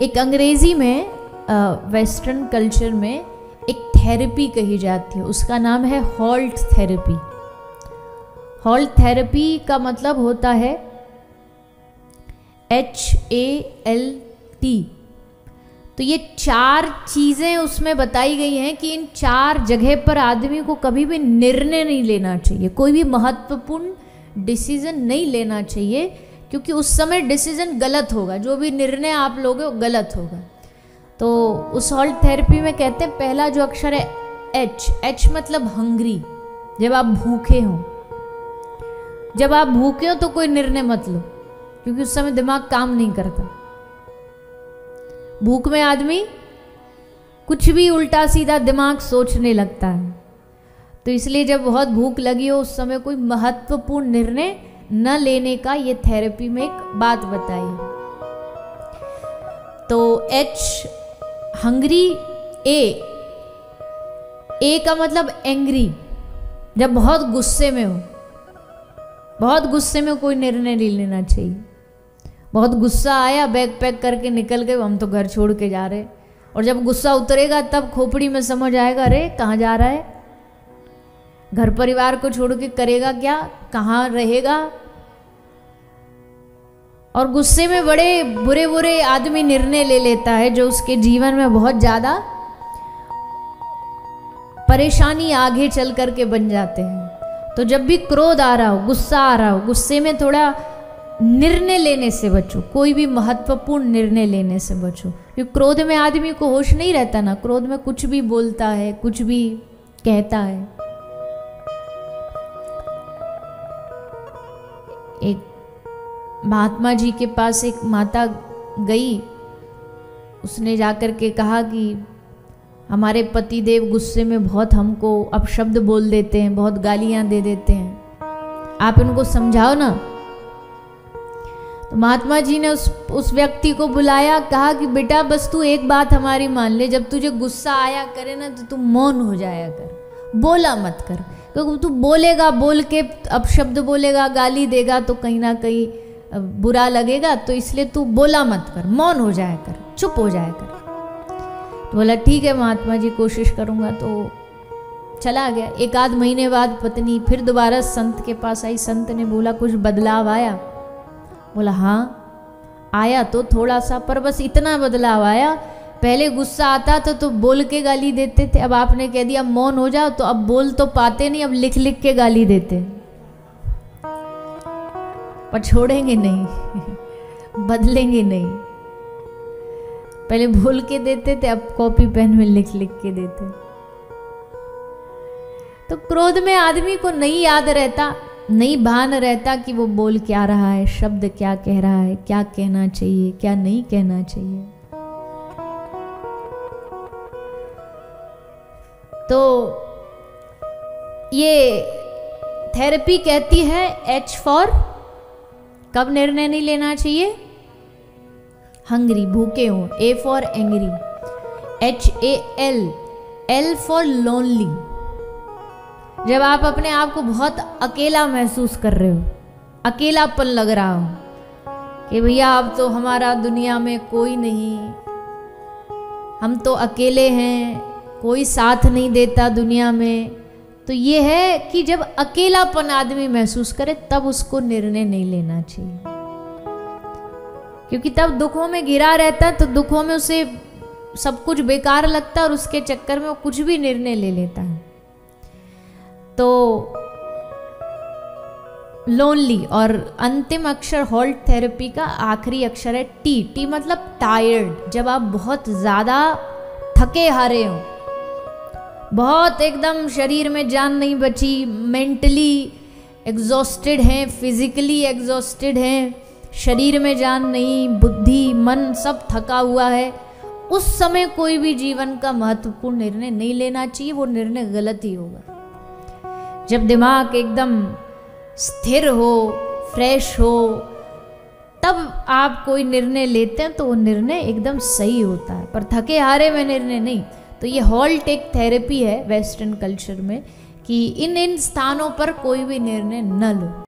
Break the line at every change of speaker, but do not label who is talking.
एक अंग्रेजी में वेस्टर्न कल्चर में एक थेरेपी कही जाती है, उसका नाम है हॉल्ट थेरेपी। हॉल्ट थेरेपी का मतलब होता है HALT। तो ये 4 चीज़ें उसमें बताई गई हैं कि इन 4 जगह पर आदमी को कभी भी निर्णय नहीं लेना चाहिए, कोई भी महत्वपूर्ण डिसीजन नहीं लेना चाहिए, क्योंकि उस समय डिसीजन गलत होगा, जो भी निर्णय आप लोगे वो गलत होगा। तो उस हॉल्ट थेरेपी में कहते हैं पहला जो अक्षर है H मतलब हंग्री। जब आप भूखे हो, जब आप भूखे हो तो कोई निर्णय मत लो, क्योंकि उस समय दिमाग काम नहीं करता। भूख में आदमी कुछ भी उल्टा सीधा दिमाग सोचने लगता है। तो इसलिए जब बहुत भूख लगी हो उस समय कोई महत्वपूर्ण निर्णय न लेने का ये थेरेपी में एक बात बताई। तो H हंग्री, A का मतलब एंग्री, जब बहुत गुस्से में हो, बहुत गुस्से में कोई निर्णय नहीं लेना चाहिए। बहुत गुस्सा आया, बैग पैक करके निकल गए, हम तो घर छोड़ के जा रहे, और जब गुस्सा उतरेगा तब खोपड़ी में समझ आएगा अरे कहाँ जा रहा है, घर परिवार को छोड़ के करेगा क्या, कहाँ रहेगा। और गुस्से में बड़े बुरे बुरे आदमी निर्णय ले लेता है जो उसके जीवन में बहुत ज़्यादा परेशानी आगे चल करके बन जाते हैं। तो जब भी क्रोध आ रहा हो, गुस्सा आ रहा हो, गुस्से में थोड़ा निर्णय लेने से बचो, कोई भी महत्वपूर्ण निर्णय लेने से बचो, क्योंकि क्रोध में आदमी को होश नहीं रहता ना, क्रोध में कुछ भी बोलता है, कुछ भी कहता है। एक महात्मा जी के पास एक माता गई, उसने जाकर के कहा कि हमारे पति देव गुस्से में बहुत हमको अपशब्द बोल देते हैं, बहुत गालियां दे देते हैं, आप इनको समझाओ ना। तो महात्मा जी ने उस व्यक्ति को बुलाया, कहा कि बेटा बस तू एक बात हमारी मान ले, जब तुझे गुस्सा आया करे ना तो तू मौन हो जाया कर, बोला मत कर, क्योंकि तू बोलेगा, बोल के अपशब्द बोलेगा, गाली देगा तो कहीं ना कहीं बुरा लगेगा, तो इसलिए तू बोला मत कर, मौन हो जाया कर, चुप हो जाया कर। तो बोला ठीक है महात्मा जी, कोशिश करूँगा। तो चला गया। 1 आध महीने बाद पत्नी फिर दोबारा संत के पास आई। संत ने बोला कुछ बदलाव आया? बोला हाँ आया तो थोड़ा सा, पर बस इतना बदलाव आया, पहले गुस्सा आता था तो बोल के गाली देते थे, अब आपने कह दिया मौन हो जाओ, तो अब बोल तो पाते नहीं, अब लिख लिख के गाली देते, पर छोड़ेंगे नहीं बदलेंगे नहीं। पहले बोल के देते थे, अब कॉपी पेन में लिख लिख के देते। तो क्रोध में आदमी को नहीं याद रहता, नहीं भान रहता कि वो बोल क्या रहा है, शब्द क्या कह रहा है, क्या कहना चाहिए, क्या नहीं कहना चाहिए। तो ये थेरेपी कहती है H फॉर कब निर्णय नहीं लेना चाहिए, हंग्री, भूखे हो, A for angry, HAL, L for lonely, जब आप अपने आप को बहुत अकेला महसूस कर रहे हो, अकेलापन लग रहा हो कि भैया अब तो हमारा दुनिया में कोई नहीं, हम तो अकेले हैं, कोई साथ नहीं देता दुनिया में। तो ये है कि जब अकेलापन आदमी महसूस करे तब उसको निर्णय नहीं लेना चाहिए, क्योंकि तब दुखों में घिरा रहता है, तो दुखों में उसे सब कुछ बेकार लगता है और उसके चक्कर में वो कुछ भी निर्णय ले लेता है। तो लोनली, और अंतिम अक्षर हॉल्ट थेरेपी का आखिरी अक्षर है T मतलब टायर्ड। जब आप बहुत ज़्यादा थके हारे हो, बहुत एकदम शरीर में जान नहीं बची, मेंटली एग्जॉस्टेड हैं, फिजिकली एग्जॉस्टेड हैं, शरीर में जान नहीं, बुद्धि मन सब थका हुआ है, उस समय कोई भी जीवन का महत्वपूर्ण निर्णय नहीं लेना चाहिए, वो निर्णय गलत ही होगा। जब दिमाग एकदम स्थिर हो, फ्रेश हो, तब आप कोई निर्णय लेते हैं तो वो निर्णय एकदम सही होता है, पर थके हारे में निर्णय नहीं। तो ये हॉल्ट एक थेरेपी है वेस्टर्न कल्चर में कि इन स्थानों पर कोई भी निर्णय न लो।